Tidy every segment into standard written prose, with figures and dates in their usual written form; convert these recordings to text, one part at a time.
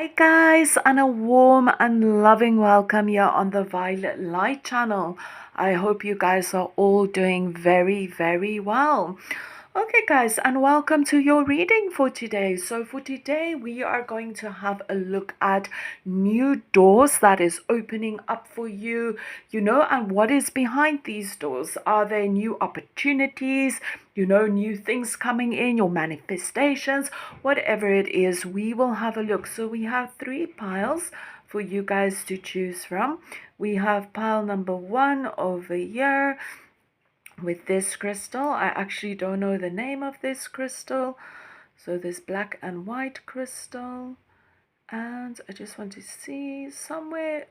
Hi guys, and a warm and loving welcome here on the Violet Light channel. I hope you guys are all doing very well. Okay guys, and welcome to your reading for today. So for today we are going to have a look at new doors that is opening up for you, and what is behind these doors. Are there new opportunities, new things coming in, your manifestations, whatever it is, we will have a look. So we have 3 piles for you guys to choose from. We have pile number 1 over here with this crystal. I actually don't know the name of this crystal. So this black and white crystal. And I just want to see somewhere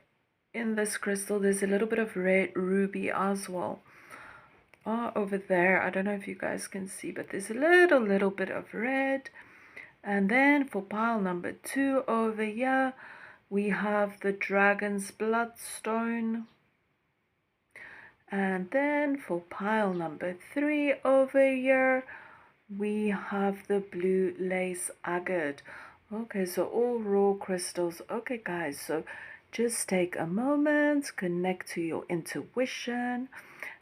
in this crystal there's a little bit of red ruby as well. Over there, I don't know if you guys can see, but there's a little bit of red. And then for pile number 2 over here, we have the dragon's bloodstone. And then for pile number 3 over here, we have the blue lace agate. Okay, so all raw crystals. Okay, guys, so just take a moment, connect to your intuition,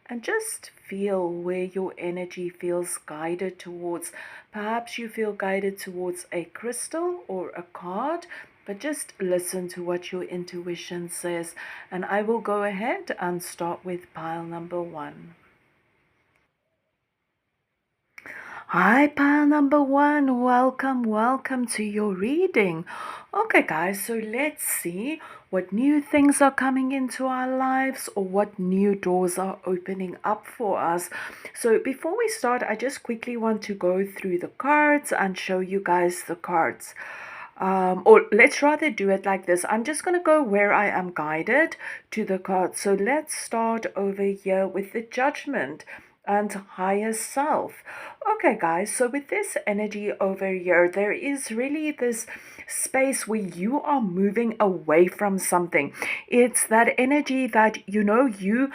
and just feel where your energy feels guided towards. Perhaps you feel guided towards a crystal or a card, but just listen to what your intuition says. And I will go ahead and start with pile number 1. Hi, pile number 1. Welcome to your reading. Okay, guys, so let's see what new things are coming into our lives or what new doors are opening up for us. So before we start, I just quickly want to go through the cards and show you guys the cards. Or let's rather do it like this. I'm just going to go where I am guided to the cards. So let's start over here with the Judgment and higher self. Okay guys, so with this energy over here, there is really this space where you are moving away from something. It's that energy that you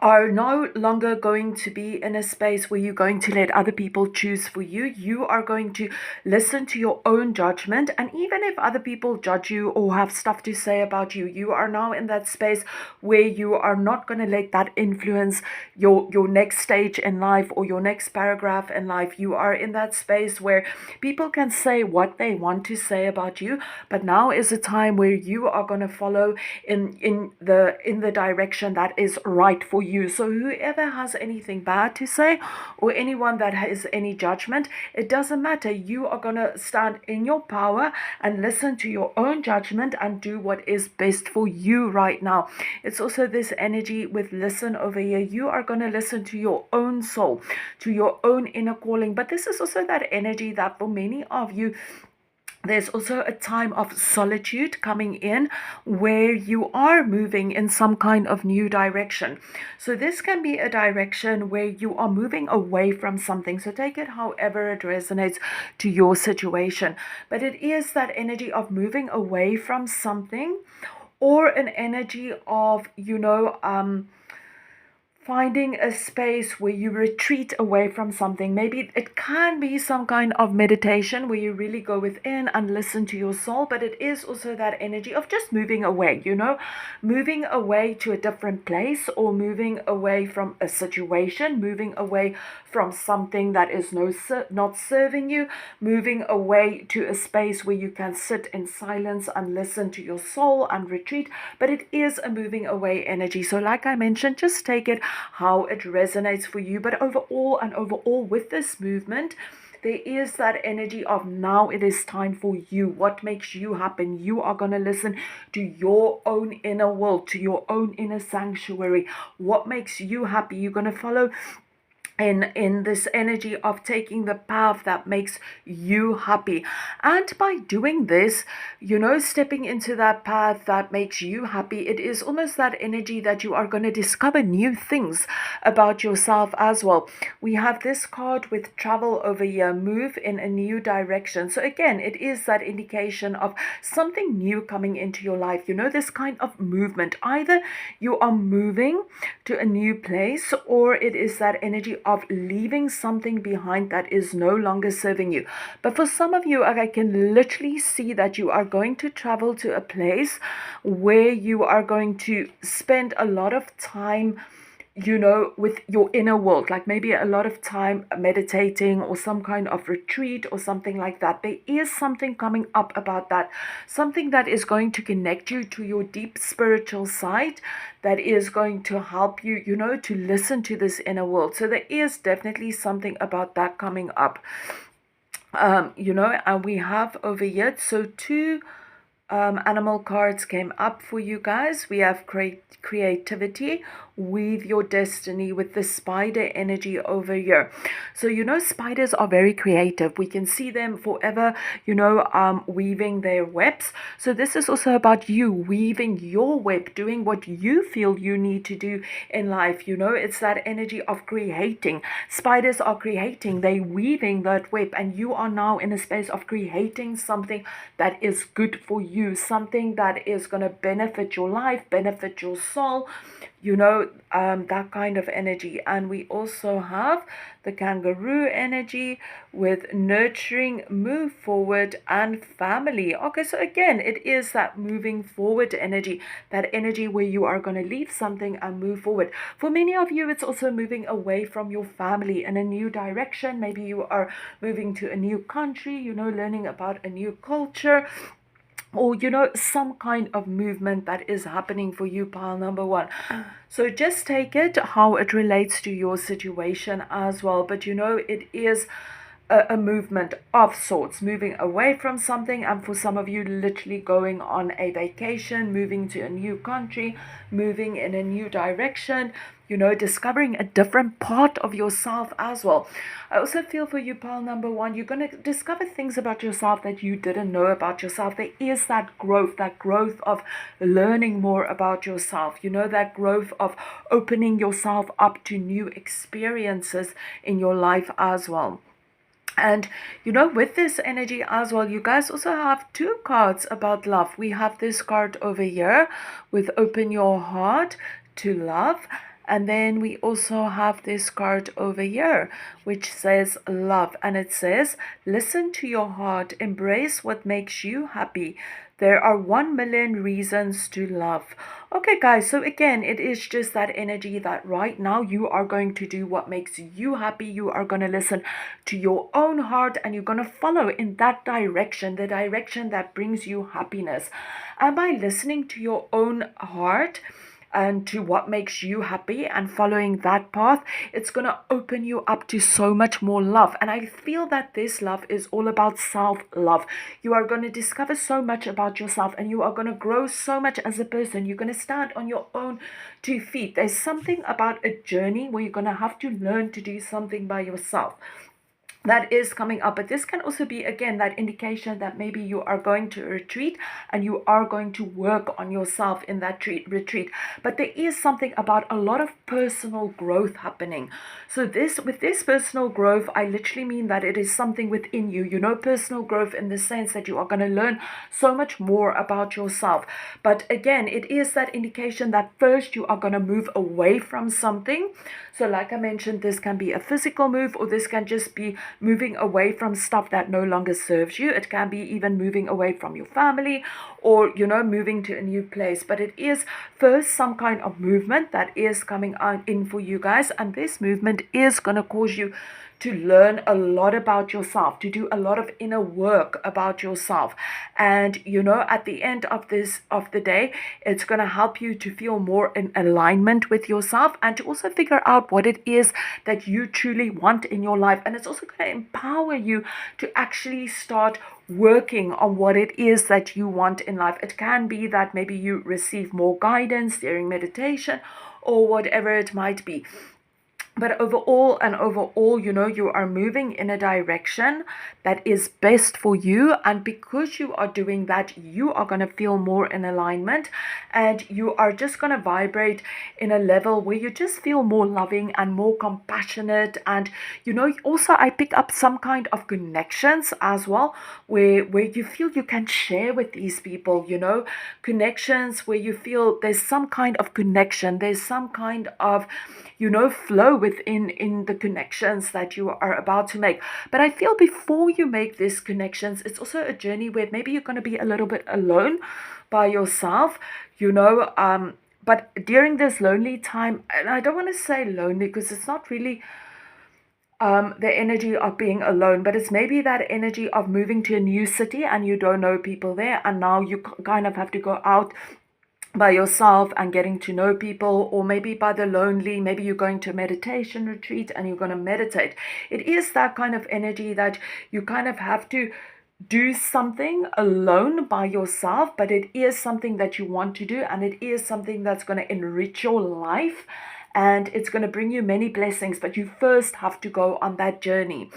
are no longer going to be in a space where you're going to let other people choose for you. You are going to listen to your own judgment. And even if other people judge you or have stuff to say about you, you are now in that space where you are not going to let that influence your next stage in life or your next paragraph in life. You are in that space where people can say what they want to say about you, but now is a time where you are going to follow in the direction that is right for you. So whoever has anything bad to say or anyone that has any judgment, it doesn't matter. You are going to stand in your power and listen to your own judgment and do what is best for you right now. It's also this energy with listen over here. You are going to listen to your own soul, to your own inner calling. But this is also that energy that for many of you, there's also a time of solitude coming in where you are moving in some kind of new direction. So this can be a direction where you are moving away from something. So take it however it resonates to your situation. But it is that energy of moving away from something, or an energy of, finding a space where you retreat away from something. Maybe it can be some kind of meditation where you really go within and listen to your soul, but it is also that energy of just moving away, moving away to a different place, or moving away from a situation, moving away from something that is not serving you, moving away to a space where you can sit in silence and listen to your soul and retreat. But it is a moving away energy. So like I mentioned, just take it how it resonates for you. But overall with this movement, there is that energy of now it is time for you. What makes you happy? You are going to listen to your own inner world, to your own inner sanctuary. What makes you happy? You're going to follow in this energy of taking the path that makes you happy. And by doing this, stepping into that path that makes you happy, it is almost that energy that you are going to discover new things about yourself as well. We have this card with travel over here, move in a new direction. So again, it is that indication of something new coming into your life. This kind of movement, either you are moving to a new place, or it is that energy of leaving something behind that is no longer serving you. But for some of you, I can literally see that you are going to travel to a place where you are going to spend a lot of time, with your inner world, like maybe a lot of time meditating or some kind of retreat or something like that. There is something coming up about that, something that is going to connect you to your deep spiritual side, that is going to help you, to listen to this inner world. So there is definitely something about that coming up. And we have over here, so two animal cards came up for you guys. We have creativity, weave your destiny, with the spider energy over here. So spiders are very creative. We can see them forever, weaving their webs. So this is also about you weaving your web, doing what you feel you need to do in life. It's that energy of creating. Spiders are creating, they weaving that web, and you are now in a space of creating something that is good for you, something that is going to benefit your life, benefit your soul, that kind of energy. And we also have the kangaroo energy with nurturing, move forward, and family. Okay, so again, it is that moving forward energy, that energy where you are going to leave something and move forward. For many of you, it's also moving away from your family in a new direction. Maybe you are moving to a new country, learning about a new culture, or some kind of movement that is happening for you, pile number one. So just take it how it relates to your situation as well. But it is a movement of sorts, moving away from something, and for some of you, literally going on a vacation, moving to a new country, moving in a new direction, discovering a different part of yourself as well. I also feel for you, pile number one, you're going to discover things about yourself that you didn't know about yourself. There is that growth of learning more about yourself, that growth of opening yourself up to new experiences in your life as well. And with this energy as well, you guys also have two cards about love. We have this card over here with open your heart to love. And then we also have this card over here, which says love. And it says, listen to your heart, embrace what makes you happy. There are 1,000,000 reasons to love. Okay, guys, so again, it is just that energy that right now you are going to do what makes you happy. You are going to listen to your own heart, and you're going to follow in that direction, the direction that brings you happiness. And by listening to your own heart and to what makes you happy and following that path, it's going to open you up to so much more love. And I feel that this love is all about self-love. You are going to discover so much about yourself, and you are going to grow so much as a person. You're going to stand on your own 2 feet. There's something about a journey where you're going to have to learn to do something by yourself. That is coming up. But this can also be, again, that indication that maybe you are going to a retreat and you are going to work on yourself in that retreat. But there is something about a lot of personal growth happening. So with this personal growth, I literally mean that it is something within you, personal growth in the sense that you are going to learn so much more about yourself. But again, it is that indication that first you are going to move away from something. So like I mentioned, this can be a physical move, or this can just be moving away from stuff that no longer serves you. It can be even moving away from your family, or moving to a new place. But it is first some kind of movement that is coming in for you guys, and this movement is going to cause you to learn a lot about yourself, to do a lot of inner work about yourself. And at the end of the day, it's going to help you to feel more in alignment with yourself, and to also figure out what it is that you truly want in your life. And it's also going to empower you to actually start working on what it is that you want in life. It can be that maybe you receive more guidance during meditation, or whatever it might be. But overall, you are moving in a direction that is best for you. And because you are doing that, you are going to feel more in alignment, and you are just going to vibrate in a level where you just feel more loving and more compassionate. And, also I pick up some kind of connections as well, where you feel you can share with these people, connections where you feel there's some kind of connection, there's some kind of, flow within the connections that you are about to make. But I feel before you make these connections, it's also a journey where maybe you're going to be a little bit alone by yourself, but during this lonely time, and I don't want to say lonely because it's not really the energy of being alone, but it's maybe that energy of moving to a new city and you don't know people there, and now you kind of have to go out by yourself and getting to know people, or maybe by the lonely, maybe you're going to a meditation retreat and you're going to meditate. It is that kind of energy that you kind of have to do something alone by yourself, but it is something that you want to do, and it is something that's going to enrich your life, and it's going to bring you many blessings, but you first have to go on that journey.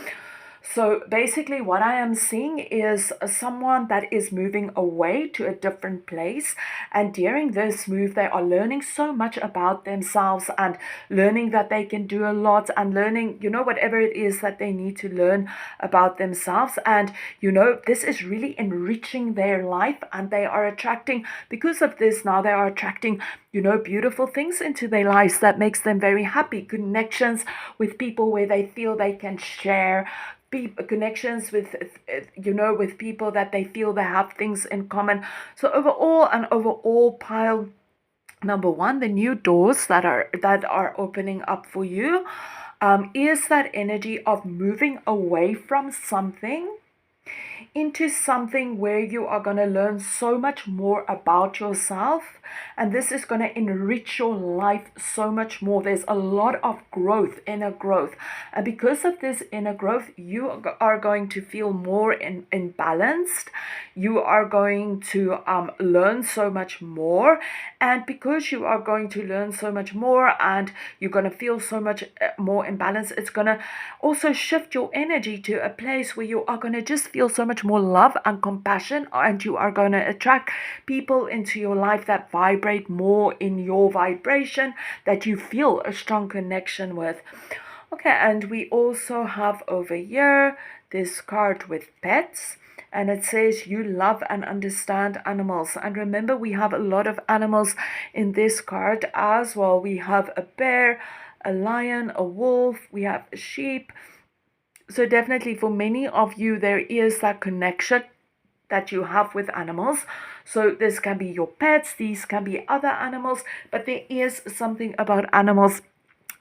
So basically what I am seeing is someone that is moving away to a different place, and during this move they are learning so much about themselves and learning that they can do a lot, and learning, whatever it is that they need to learn about themselves. And this is really enriching their life, and they are attracting, because of this now they are attracting beautiful things into their lives that makes them very happy. Connections with people where they feel they can share, connections with people that they feel they have things in common. So overall pile number one, the new doors that are opening up for you is that energy of moving away from something into something where you are going to learn so much more about yourself, and this is going to enrich your life so much more. There's a lot of growth, inner growth, and because of this inner growth you are going to feel more in balanced. You are going to learn so much more, and because you are going to learn so much more and you're going to feel so much more in balance, it's going to also shift your energy to a place where you are going to just feel so much more love and compassion, and you are going to attract people into your life that vibrate more in your vibration, that you feel a strong connection with. Okay, and we also have over here this card with pets, and it says you love and understand animals. And remember, we have a lot of animals in this card as well. We have a bear, a lion, a wolf, we have a sheep. So definitely for many of you, there is that connection that you have with animals. So this can be your pets, these can be other animals, but there is something about animals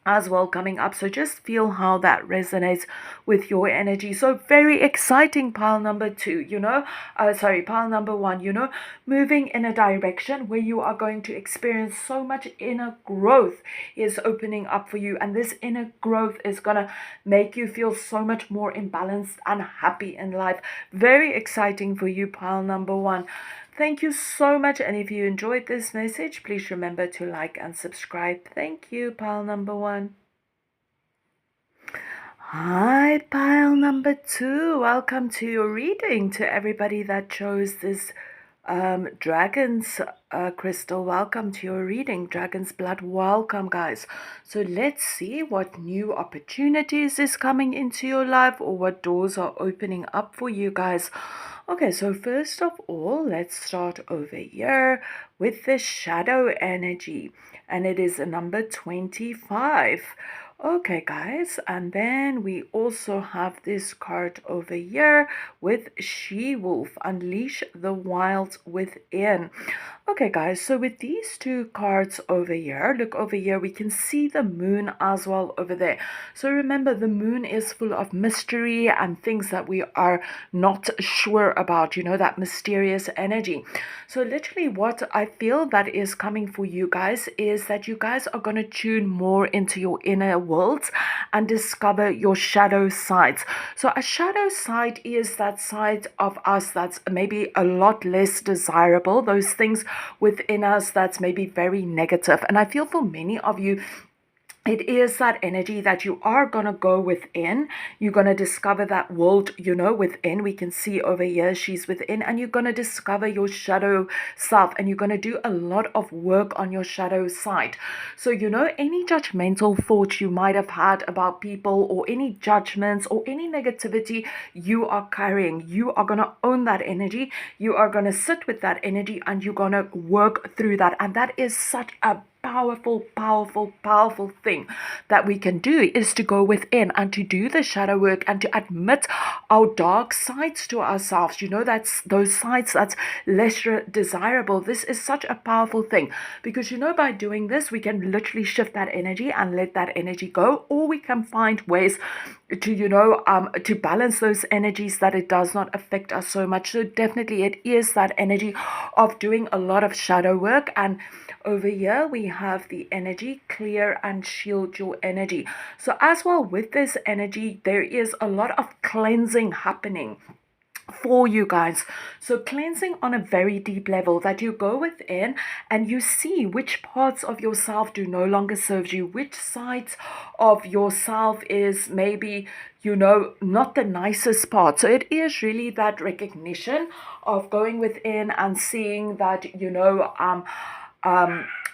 as well coming up. So just feel how that resonates with your energy. So very exciting, pile number two, pile number one, moving in a direction where you are going to experience so much inner growth is opening up for you, and this inner growth is gonna make you feel so much more imbalanced and happy in life. Very exciting for you, pile number one. Thank you so much, and if you enjoyed this message, please remember to like and subscribe. Thank you, pile number one. Hi, pile number two. Welcome to your reading. To everybody that chose this dragon's crystal, welcome to your reading. Dragon's blood, welcome, guys. So let's see what new opportunities is coming into your life, or what doors are opening up for you guys. Okay, so first of all, let's start over here with the shadow energy, and it is a number 25. Okay, guys, and then we also have this card over here with She-Wolf, Unleash the Wild Within. Okay, guys, so with these two cards over here, look over here, we can see the moon as well over there. So remember, the moon is full of mystery and things that we are not sure about, that mysterious energy. So literally what I feel that is coming for you guys is that you guys are going to tune more into your inner worlds and discover your shadow sides. So a shadow side is that side of us that's maybe a lot less desirable, those things within us that's maybe very negative. And I feel for many of you, it is that energy that you are going to go within. You're going to discover that world, within. We can see over here, she's within. And you're going to discover your shadow self. And you're going to do a lot of work on your shadow side. So, any judgmental thoughts you might have had about people, or any judgments or any negativity you are carrying, you are going to own that energy. You are going to sit with that energy and you're going to work through that. And that is such a powerful thing that we can do is to go within and to do the shadow work and to admit our dark sides to ourselves. That's those sides that's less desirable. This is such a powerful thing because by doing this we can literally shift that energy and let that energy go, or we can find ways to balance those energies that it does not affect us so much. So definitely it is that energy of doing a lot of shadow work. And over here we have the energy clear and shield your energy. So as well with this energy there is a lot of cleansing happening for you guys. So cleansing on a very deep level, that you go within and you see which parts of yourself do no longer serve you, which sides of yourself is maybe not the nicest part. So it is really that recognition of going within and seeing that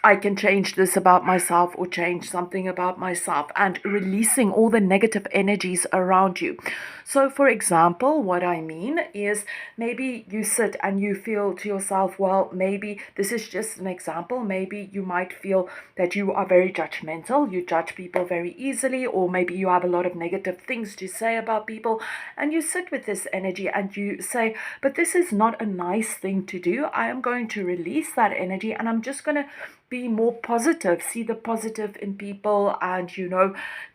I can change this about myself or change something about myself, and releasing all the negative energies around you. So for example, what I mean is maybe you sit and you feel to yourself, well, maybe this is just an example. Maybe you might feel that you are very judgmental. You judge people very easily, or maybe you have a lot of negative things to say about people, and you sit with this energy and you say, but this is not a nice thing to do. I am going to release that energy and I'm just going to be more positive, see the positive in people, and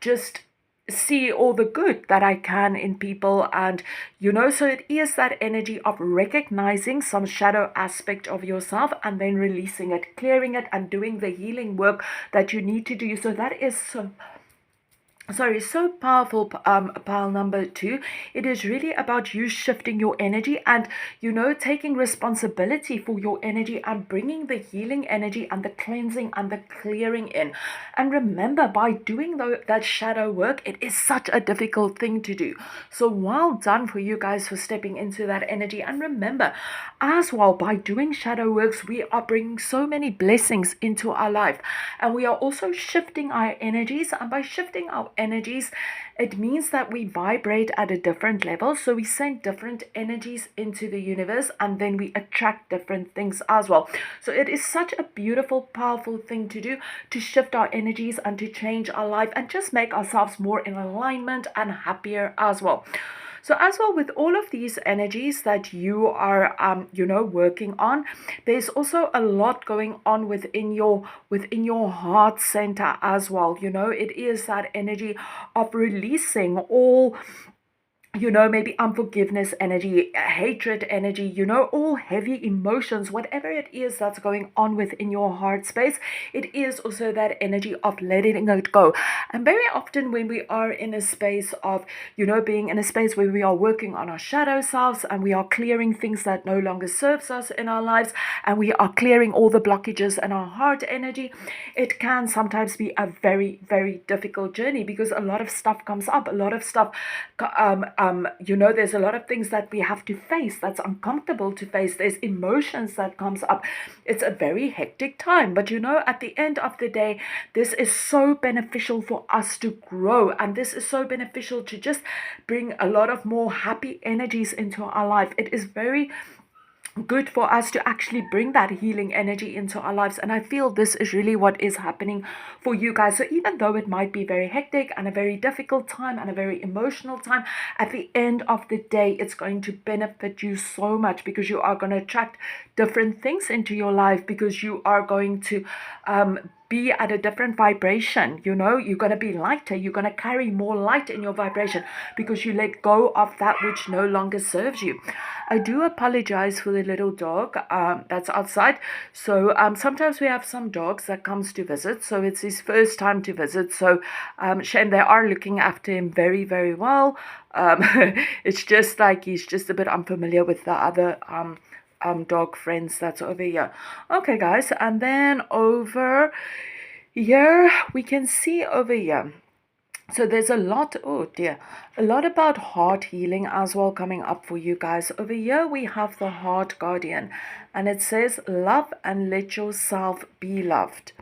just see all the good that I can in people. And so it is that energy of recognizing some shadow aspect of yourself and then releasing it, clearing it, and doing the healing work that you need to do. So that is so powerful. Pile number 2, it is really about you shifting your energy and taking responsibility for your energy and bringing the healing energy and the cleansing and the clearing in. And remember, by doing that shadow work, it is such a difficult thing to do. So well done for you guys for stepping into that energy. And remember as well, by doing shadow works, we are bringing so many blessings into our life, and we are also shifting our energies. And by shifting our energies, it means that we vibrate at a different level. So we send different energies into the universe, and then we attract different things as well. So it is such a beautiful, powerful thing to do, to shift our energies and to change our life and just make ourselves more in alignment and happier as well. So as well with all of these energies that you are working on, there's also a lot going on within your heart center as well. It is that energy of releasing all maybe unforgiveness energy, hatred energy, all heavy emotions, whatever it is that's going on within your heart space. It is also that energy of letting it go. And very often when we are in a space of, being in a space where we are working on our shadow selves and we are clearing things that no longer serves us in our lives, and we are clearing all the blockages in our heart energy, it can sometimes be a very, very difficult journey, because a lot of stuff comes up, a lot of stuff there's a lot of things that we have to face that's uncomfortable to face. There's emotions that comes up. It's a very hectic time, but at the end of the day, this is so beneficial for us to grow, and this is so beneficial to just bring a lot of more happy energies into our life. It is very good for us to actually bring that healing energy into our lives, and I feel this is really what is happening for you guys. So even though it might be very hectic and a very difficult time and a very emotional time, at the end of the day it's going to benefit you so much, because you are going to attract different things into your life, because you are going to be at a different vibration. You're going to be lighter. You're going to carry more light in your vibration, because you let go of that which no longer serves you. I do apologize for the little dog that's outside. So sometimes we have some dogs that comes to visit, so it's his first time to visit. So Shane, they are looking after him very, very well. It's just like he's just a bit unfamiliar with the other dog friends that's over here. Okay guys, and then over here we can see over here, so there's a lot about heart healing as well coming up for you guys. Over here we have the heart guardian, and it says love and let yourself be loved.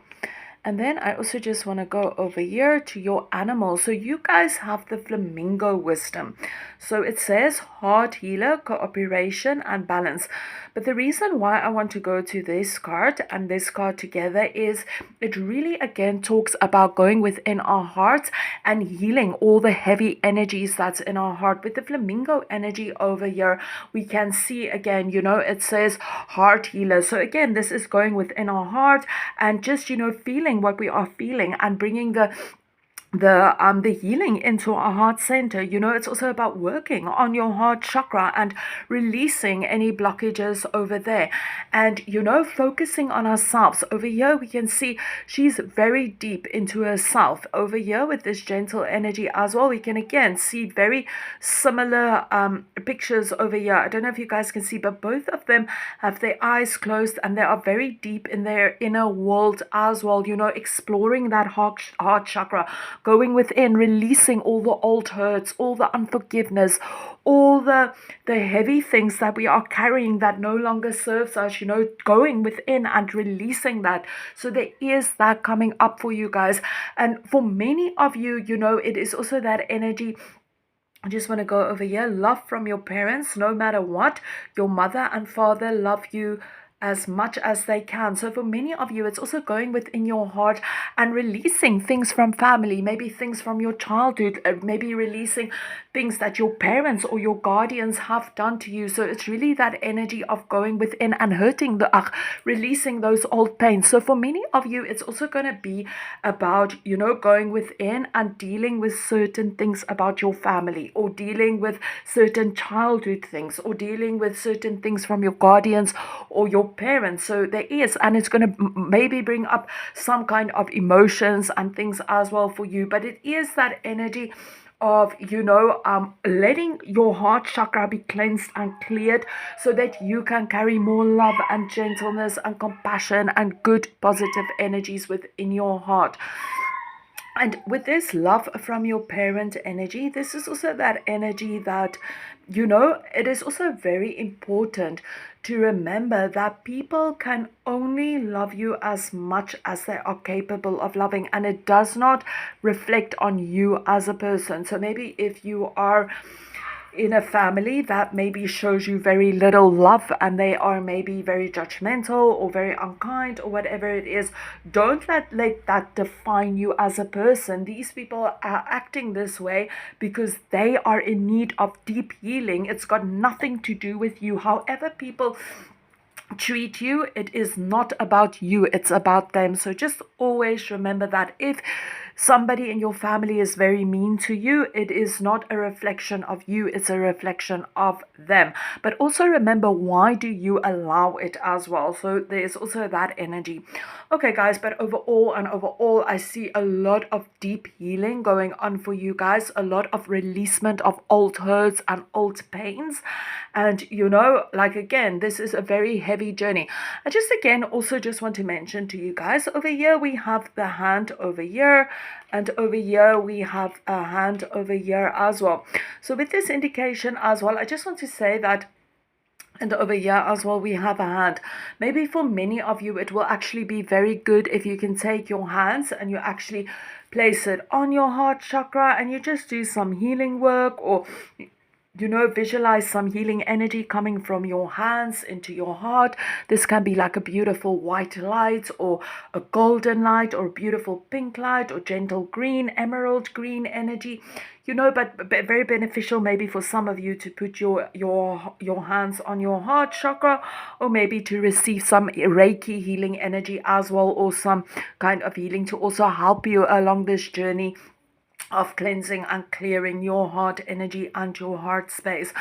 And then I also just want to go over here to your animals. So you guys have the flamingo wisdom. So it says heart healer, cooperation, and balance. But the reason why I want to go to this card and this card together is it really again talks about going within our hearts and healing all the heavy energies that's in our heart. With the flamingo energy over here, we can see again, it says heart healer. So again, this is going within our heart and just, feeling what we are feeling and bringing the healing into our heart center. It's also about working on your heart chakra and releasing any blockages over there, and focusing on ourselves. Over here we can see she's very deep into herself. Over here with this gentle energy as well, we can again see very similar pictures over here. I don't know if you guys can see, but both of them have their eyes closed and they are very deep in their inner world as well, exploring that heart chakra, going within, releasing all the old hurts, all the unforgiveness, all the heavy things that we are carrying that no longer serves us, going within and releasing that. So there is that coming up for you guys. And for many of you, it is also that energy. I just want to go over here. Love from your parents, no matter what. Your mother and father love you as much as they can. So for many of you, it's also going within your heart and releasing things from family, maybe things from your childhood, maybe releasing things that your parents or your guardians have done to you. So it's really that energy of going within and hurting releasing those old pains. So for many of you, it's also going to be about, going within and dealing with certain things about your family, or dealing with certain childhood things, or dealing with certain things from your guardians or your parents. So there is, and it's going to maybe bring up some kind of emotions and things as well for you. But it is that energy of letting your heart chakra be cleansed and cleared so that you can carry more love and gentleness and compassion and good positive energies within your heart. And with this love from your parent energy, this is also that energy that, it is also very important to remember that people can only love you as much as they are capable of loving, and it does not reflect on you as a person. So maybe if you are in a family that maybe shows you very little love and they are maybe very judgmental or very unkind or whatever it is, don't let that define you as a person. These people are acting this way because they are in need of deep healing. It's got nothing to do with you. However people treat you, it is not about you, it's about them. So just always remember that if somebody in your family is very mean to you, it is not a reflection of you, it's a reflection of them. But also remember, why do you allow it as well? So there's also that energy. Okay guys, but overall I see a lot of deep healing going on for you guys, a lot of releasement of old hurts and old pains. And again, this is a very heavy journey. I just again also just want to mention to you guys, over here we have the hand over here, and over here we have a hand over here as well. So with this indication as well, I just want to say that, and over here as well we have a hand. Maybe for many of you it will actually be very good if you can take your hands and you actually place it on your heart chakra and you just do some healing work, or visualize some healing energy coming from your hands into your heart. This can be like a beautiful white light, or a golden light, or a beautiful pink light, or gentle green, emerald green energy. But very beneficial maybe for some of you to put your hands on your heart chakra, or maybe to receive some Reiki healing energy as well, or some kind of healing to also help you along this journey of cleansing and clearing your heart energy and your heart space.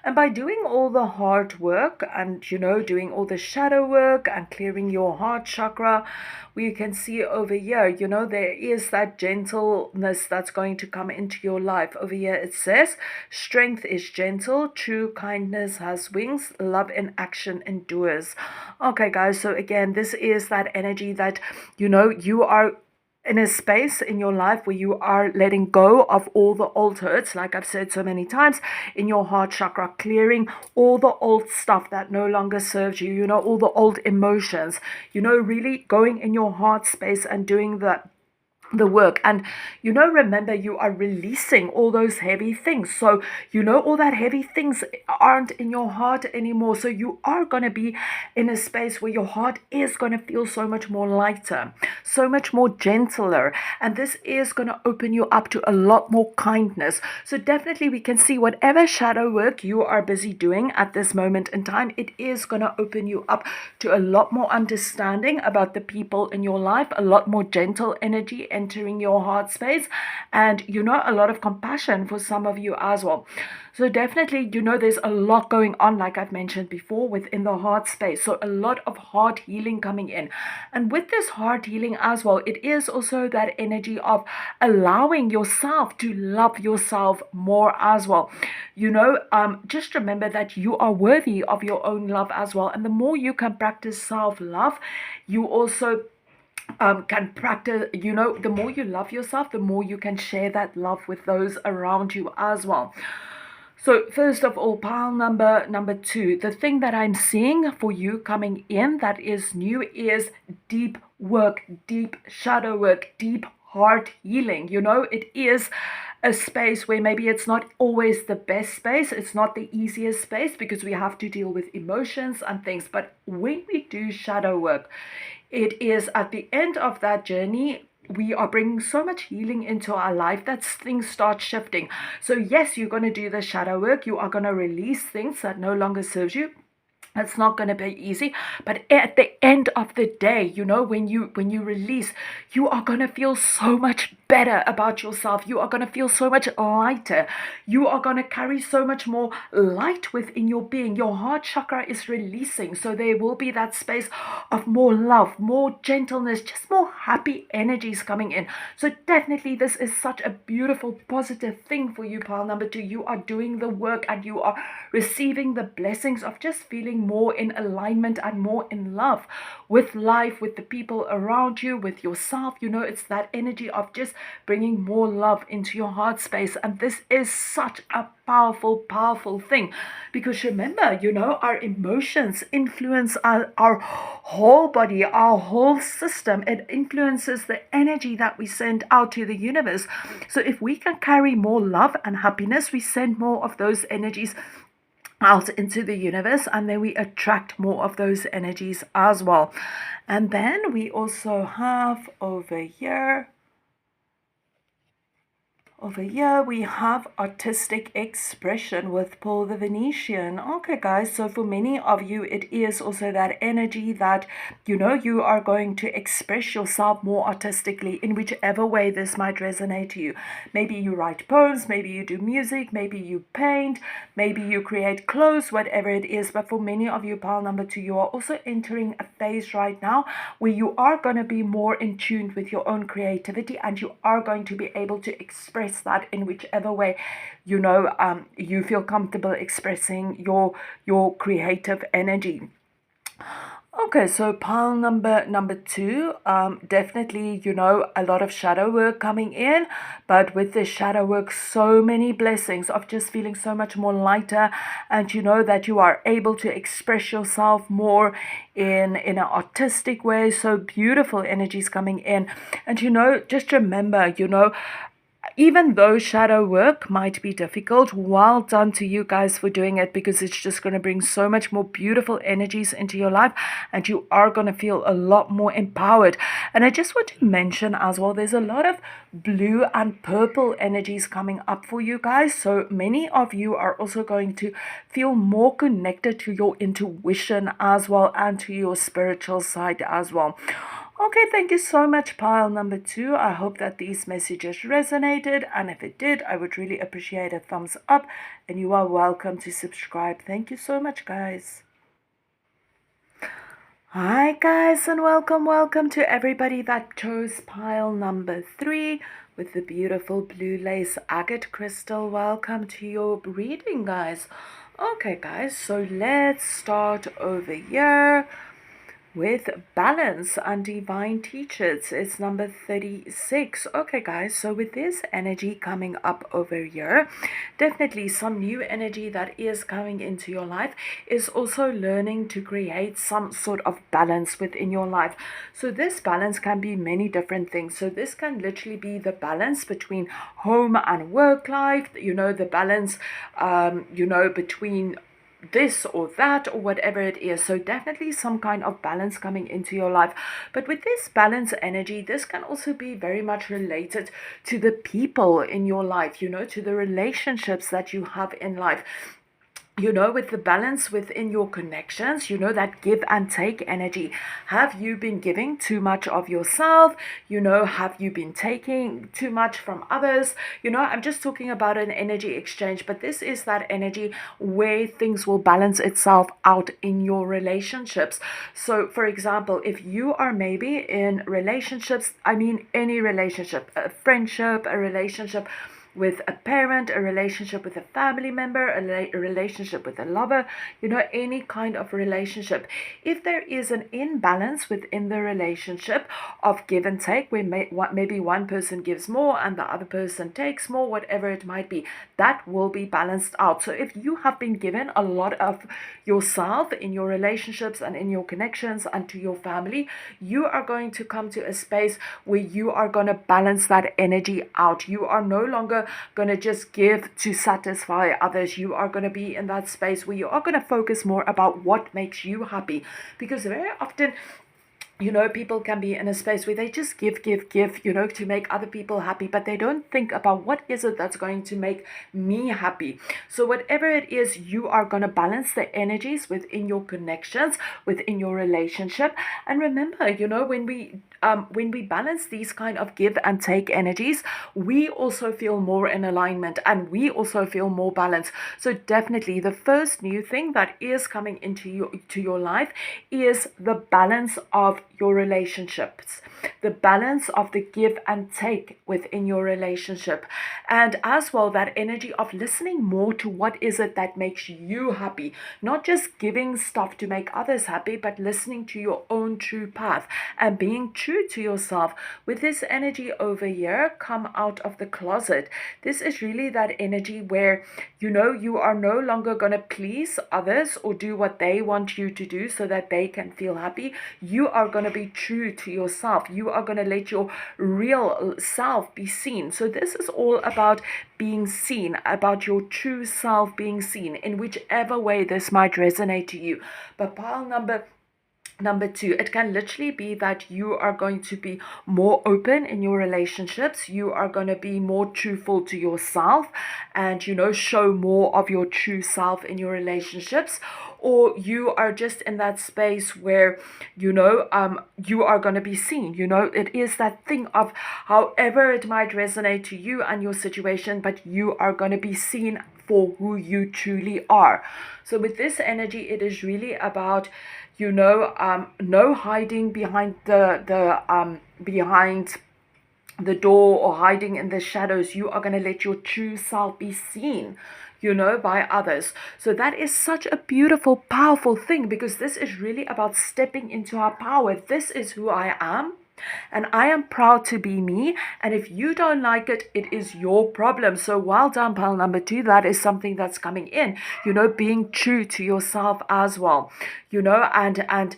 And by doing all the hard work and doing all the shadow work and clearing your heart chakra, we can see over here, there is that gentleness that's going to come into your life. Over here it says, strength is gentle, true kindness has wings, love in action endures. Okay guys, so again, this is that energy that you are in a space in your life where you are letting go of all the old hurts, like I've said so many times, in your heart chakra, clearing all the old stuff that no longer serves you, all the old emotions, really going in your heart space and doing that the work. And remember, you are releasing all those heavy things, so all that heavy things aren't in your heart anymore, so you are going to be in a space where your heart is going to feel so much more lighter, so much more gentler, and this is going to open you up to a lot more kindness. So definitely we can see whatever shadow work you are busy doing at this moment in time, it is going to open you up to a lot more understanding about the people in your life, a lot more gentle energy entering your heart space, and a lot of compassion for some of you as well. So definitely, there's a lot going on, like I've mentioned before, within the heart space. So a lot of heart healing coming in. And with this heart healing as well, it is also that energy of allowing yourself to love yourself more as well. Just remember that you are worthy of your own love as well. And the more you can practice self-love, you also can practice, the more you love yourself, the more you can share that love with those around you as well. So first of all, pile number 2, the thing that I'm seeing for you coming in that is new is deep work, deep shadow work, deep heart healing. It is a space where maybe it's not always the best space, it's not the easiest space, because we have to deal with emotions and things. But when we do shadow work, it is at the end of that journey, we are bringing so much healing into our life that things start shifting. So yes, you're going to do the shadow work, you are going to release things that no longer serves you. It's not going to be easy, but at the end of the day, when you release, you are going to feel so much better about yourself. You are going to feel so much lighter. You are going to carry so much more light within your being. Your heart chakra is releasing, so there will be that space of more love, more gentleness, just more happy energies coming in. So definitely this is such a beautiful, positive thing for you, pile number 2. You are doing the work and you are receiving the blessings of just feeling more in alignment and more in love with life, with the people around you, with yourself. It's that energy of just bringing more love into your heart space. And this is such a powerful thing, because remember, our emotions influence our whole body, our whole system. It influences the energy that we send out to the universe. So if we can carry more love and happiness, we send more of those energies out into the universe, and then we attract more of those energies as well. And then we also have over here we have artistic expression with Paul the Venetian. Okay, guys, so for many of you, it is also that energy that, you are going to express yourself more artistically in whichever way this might resonate to you. Maybe you write poems, maybe you do music, maybe you paint, maybe you create clothes, whatever it is. But for many of you, pile number 2, you are also entering a phase right now where you are going to be more in tune with your own creativity, and you are going to be able to express that in whichever way you feel comfortable expressing your creative energy. Okay, so pile number 2, definitely, a lot of shadow work coming in, but with the shadow work, so many blessings of just feeling so much more lighter, and that you are able to express yourself more in an artistic way. So beautiful energies coming in, and just remember, even though shadow work might be difficult, well done to you guys for doing it, because it's just going to bring so much more beautiful energies into your life, and you are going to feel a lot more empowered. And I just want to mention as well, there's a lot of blue and purple energies coming up for you guys. So many of you are also going to feel more connected to your intuition as well, and to your spiritual side as well. Okay, thank you so much, pile number 2. I hope that these messages resonated, and if it did, I would really appreciate a thumbs up, and you are welcome to subscribe. Thank you so much, guys. Hi, guys, and welcome to everybody that chose pile number 3 with the beautiful blue lace agate crystal. Welcome to your reading, guys. Okay, guys, so let's start over here with balance and divine teachers. It's number 36. Okay, guys, so with this energy coming up over here, definitely some new energy that is coming into your life is also learning to create some sort of balance within your life. So this balance can be many different things. So this can literally be the balance between home and work life, the balance between this or that or whatever it is. So definitely some kind of balance coming into your life. But with this balance energy, this can also be very much related to the people in your life, to the relationships that you have in life. With the balance within your connections, that give and take energy. Have you been giving too much of yourself? Have you been taking too much from others? I'm just talking about an energy exchange, but this is that energy where things will balance itself out in your relationships. So, for example, if you are maybe in relationships, I mean, any relationship, a friendship, a relationship with a parent, a relationship with a family member, a relationship with a lover, any kind of relationship. If there is an imbalance within the relationship of give and take, where maybe one person gives more and the other person takes more, whatever it might be, that will be balanced out. So if you have been given a lot of yourself in your relationships and in your connections and to your family, you are going to come to a space where you are going to balance that energy out. You are no longer going to just give to satisfy others. You are going to be in that space where you are going to focus more about what makes you happy, because very often people can be in a space where they just give, to make other people happy, but they don't think about what is it that's going to make me happy. So whatever it is, you are going to balance the energies within your connections, within your relationship. And remember, when we balance these kind of give and take energies, we also feel more in alignment and we also feel more balanced. So definitely the first new thing that is coming into your life is the balance of your relationships, the balance of the give and take within your relationship, and as well that energy of listening more to what is it that makes you happy, not just giving stuff to make others happy, but listening to your own true path and being true to yourself. With this energy over here, come out of the closet. This is really that energy where you are no longer going to please others or do what they want you to do so that they can feel happy. You are going to be true to yourself. You are going to let your real self be seen. So this is all about being seen, about your true self being seen in whichever way this might resonate to you. But pile Number two, it can literally be that you are going to be more open in your relationships. You are going to be more truthful to yourself and, show more of your true self in your relationships. Or you are just in that space where, you are going to be seen. It is that thing of however it might resonate to you and your situation, but you are going to be seen for who you truly are. So with this energy, it is really about no hiding behind behind the door or hiding in the shadows. You are going to let your true self be seen by others. So that is such a beautiful, powerful thing, because this is really about stepping into our power. This is who I am, and I am proud to be me. And if you don't like it, it is your problem. So well done, pile number two. That is something that's coming in, being true to yourself as well, and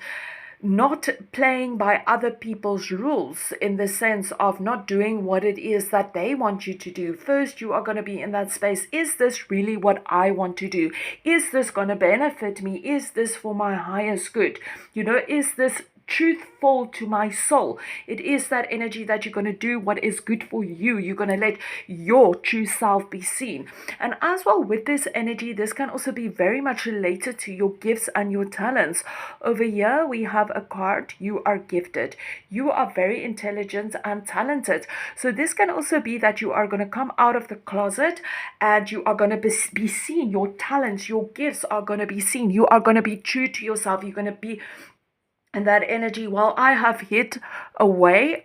not playing by other people's rules, in the sense of not doing what it is that they want you to do. First, you are going to be in that space. Is this really what I want to do? Is this going to benefit me? Is this for my highest good? Is this truthful to my soul? It is that energy that you're going to do what is good for you. You're going to let your true self be seen. And as well with this energy, this can also be very much related to your gifts and your talents. Over here we have a card. You are gifted. You are very intelligent and talented. So this can also be that you are going to come out of the closet and you are going to be seen. Your talents, your gifts are going to be seen. You are going to be true to yourself. You're going to be and that energy, well, I have hid away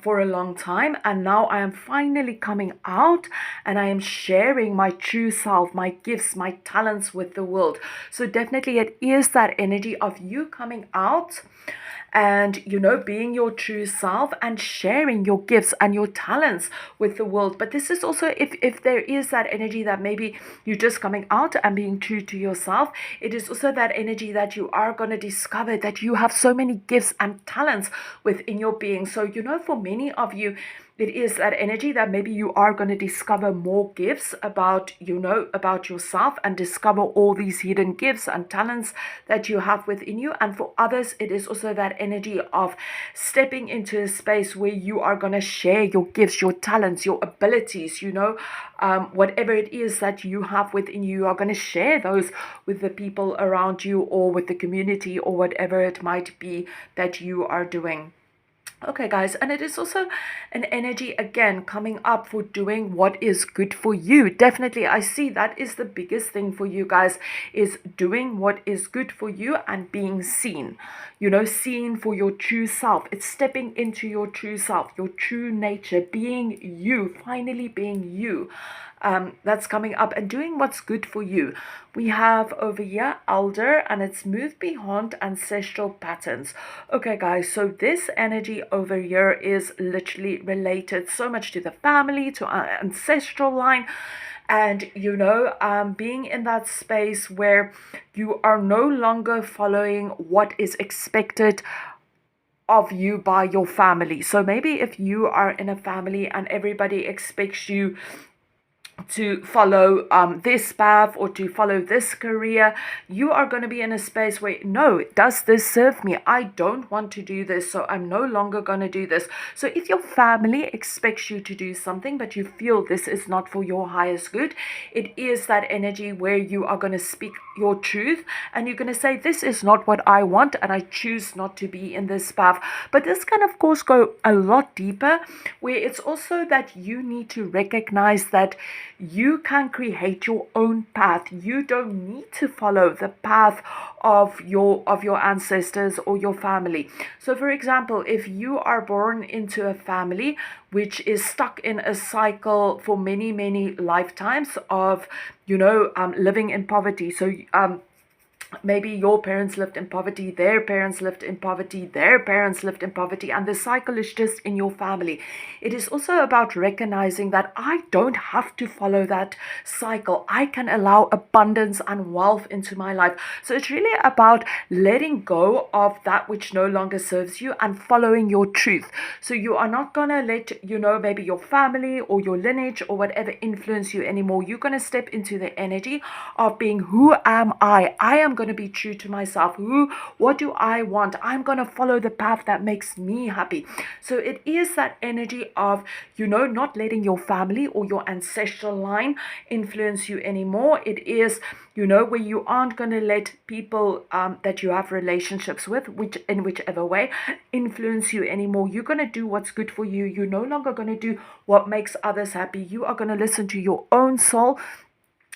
for a long time, and now I am finally coming out and I am sharing my true self, my gifts, my talents with the world. So definitely it is that energy of you coming out and being your true self and sharing your gifts and your talents with the world. But this is also, if there is that energy that maybe you're just coming out and being true to yourself, it is also that energy that you are going to discover that you have so many gifts and talents within your being. So for many of you, it is that energy that maybe you are going to discover more gifts about about yourself, and discover all these hidden gifts and talents that you have within you. And for others, it is also that energy of stepping into a space where you are going to share your gifts, your talents, your abilities, whatever it is that you have within you, you are going to share those with the people around you, or with the community, or whatever it might be that you are doing. Okay, guys, and it is also an energy again coming up for doing what is good for you. Definitely, I see that is the biggest thing for you guys, is doing what is good for you and being seen. Seen for your true self. It's stepping into your true self, your true nature, being you, finally being you. That's coming up, and doing what's good for you. We have over here elder, and it's move beyond ancestral patterns. Okay, guys, so this energy over here is literally related so much to the family, to our ancestral line. And being in that space where you are no longer following what is expected of you by your family. So maybe if you are in a family and everybody expects you to follow this path, or to follow this career, you are going to be in a space where, no, does this serve me? I don't want to do this, so I'm no longer going to do this. So if your family expects you to do something, but you feel this is not for your highest good, it is that energy where you are going to speak your truth, and you're going to say, this is not what I want, and I choose not to be in this path. But this can of course go a lot deeper, where it's also that you need to recognize that you can create your own path. You don't need to follow the path of your ancestors or your family. So for example, if you are born into a family which is stuck in a cycle for many lifetimes of living in poverty, so maybe your parents lived in poverty, their parents lived in poverty, their parents lived in poverty, and the cycle is just in your family. It is also about recognizing that I don't have to follow that cycle. I can allow abundance and wealth into my life. So it's really about letting go of that which no longer serves you and following your truth. So you are not going to let, maybe your family or your lineage or whatever influence you anymore. You're going to step into the energy of being, who am I? I am going to be true to myself. What do I want? I'm going to follow the path that makes me happy. So it is that energy of not letting your family or your ancestral line influence you anymore. It is where you aren't going to let people that you have relationships with, in whichever way, influence you anymore. You're going to do what's good for you. You're no longer going to do what makes others happy. You are going to listen to your own soul,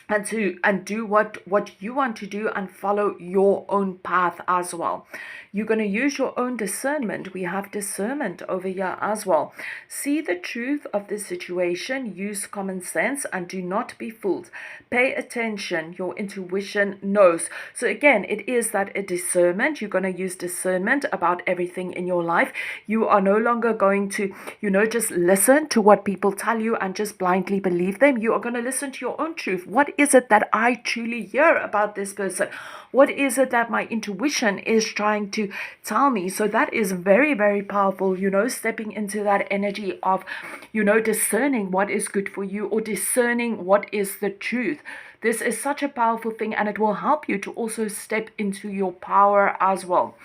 and do what you want to do, and follow your own path as well. You're going to use your own discernment. We have discernment over here as well. See the truth of the situation, use common sense, and do not be fooled. Pay attention. Your intuition knows. So again, it is that a discernment. You're going to use discernment about everything in your life. You are no longer going to just listen to what people tell you and just blindly believe them. You are going to listen to your own truth. What is it that I truly hear about this person? What is it that my intuition is trying to tell me? So that is very, very powerful, stepping into that energy of, discerning what is good for you, or discerning what is the truth. This is such a powerful thing, and it will help you to also step into your power as well.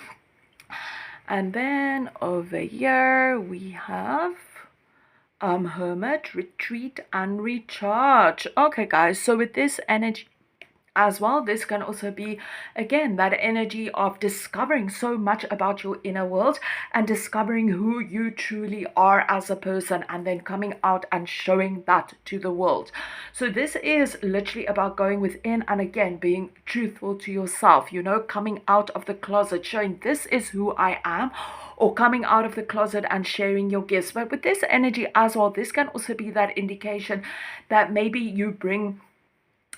And then over here we have hermit, retreat and recharge. Okay guys, so with this energy as well, this can also be again that energy of discovering so much about your inner world, and discovering who you truly are as a person, and then coming out and showing that to the world. So this is literally about going within, and again being truthful to yourself, coming out of the closet, showing this is who I am, or coming out of the closet and sharing your gifts. But with this energy as well, this can also be that indication that maybe you bring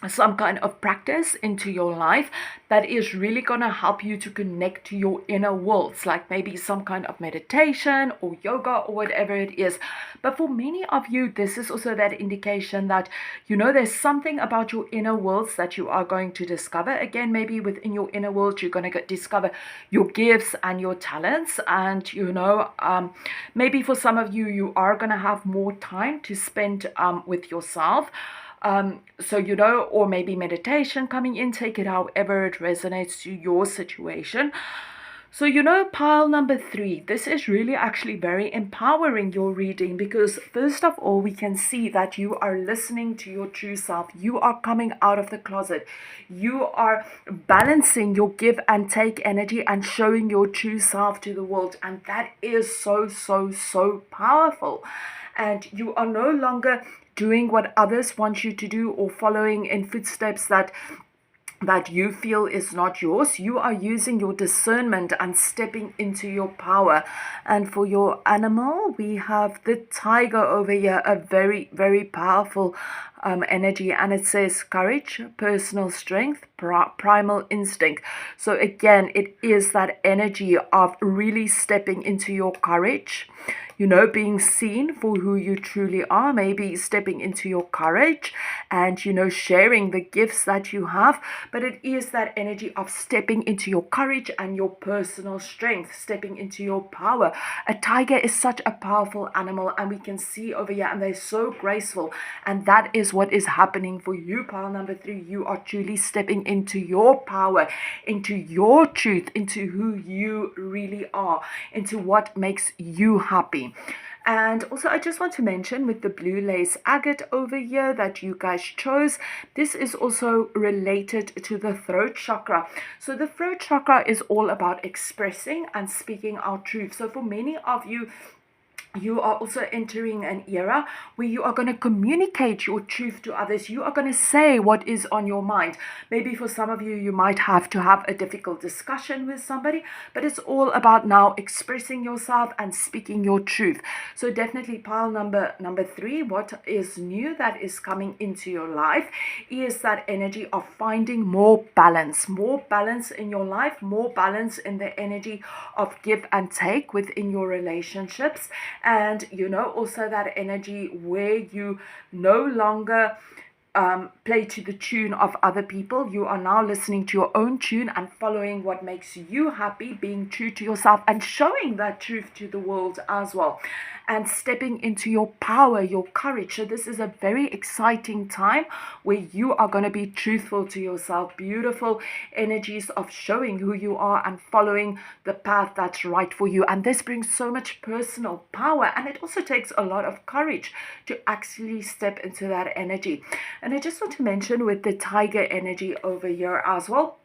some kind of practice into your life that is really going to help you to connect to your inner worlds, like maybe some kind of meditation or yoga or whatever it is. But for many of you, this is also that indication that, there's something about your inner worlds that you are going to discover. Again, maybe within your inner world, you're going to discover your gifts and your talents. And, maybe for some of you, you are going to have more time to spend with yourself. Or maybe meditation coming in, take it however it resonates to your situation. So, pile number 3, this is really actually very empowering, your reading, because first of all, we can see that you are listening to your true self. You are coming out of the closet. You are balancing your give and take energy and showing your true self to the world. And that is so, so, so powerful. And you are no longer doing what others want you to do or following in footsteps that you feel is not yours. You are using your discernment and stepping into your power. And for your animal, we have the tiger over here, a very, very powerful energy, and it says courage, personal strength, primal instinct. So again, it is that energy of really stepping into your courage, being seen for who you truly are, maybe stepping into your courage and, sharing the gifts that you have. But it is that energy of stepping into your courage and your personal strength, stepping into your power. A tiger is such a powerful animal, and we can see over here, and they're so graceful. And that is what is happening for you, pile number 3. You are truly stepping into your power, into your truth, into who you really are, into what makes you happy. And also, I just want to mention with the blue lace agate over here that you guys chose, this is also related to the throat chakra. So the throat chakra is all about expressing and speaking our truth. So for many of you, you are also entering an era where you are going to communicate your truth to others. You are going to say what is on your mind. Maybe for some of you, you might have to have a difficult discussion with somebody, but it's all about now expressing yourself and speaking your truth. So definitely pile number 3, what is new that is coming into your life is that energy of finding more balance in your life, more balance in the energy of give and take within your relationships. And also that energy where you no longer play to the tune of other people. You are now listening to your own tune and following what makes you happy, being true to yourself and showing that truth to the world as well, and stepping into your power, your courage. So this is a very exciting time where you are going to be truthful to yourself. Beautiful energies of showing who you are and following the path that's right for you. And this brings so much personal power, and it also takes a lot of courage to actually step into that energy. And I just want to mention with the tiger energy over here as well,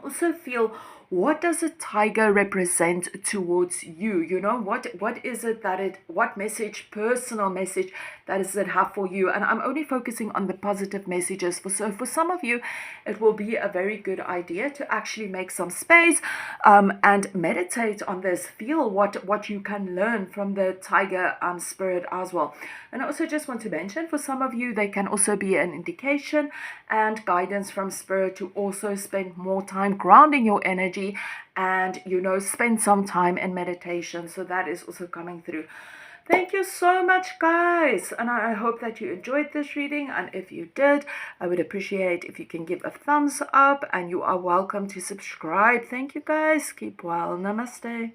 also feel, what does a tiger represent towards you? What is it that what message, personal message, that does it have for you? And I'm only focusing on the positive messages. So for some of you, it will be a very good idea to actually make some space and meditate on this. Feel what you can learn from the tiger spirit as well. And I also just want to mention, for some of you, they can also be an indication and guidance from spirit to also spend more time grounding your energy and spend some time in meditation. So that is also coming through. Thank you so much, guys, and I hope that you enjoyed this reading. And if you did, I would appreciate if you can give a thumbs up, and you are welcome to subscribe. Thank you, guys. Keep well. Namaste.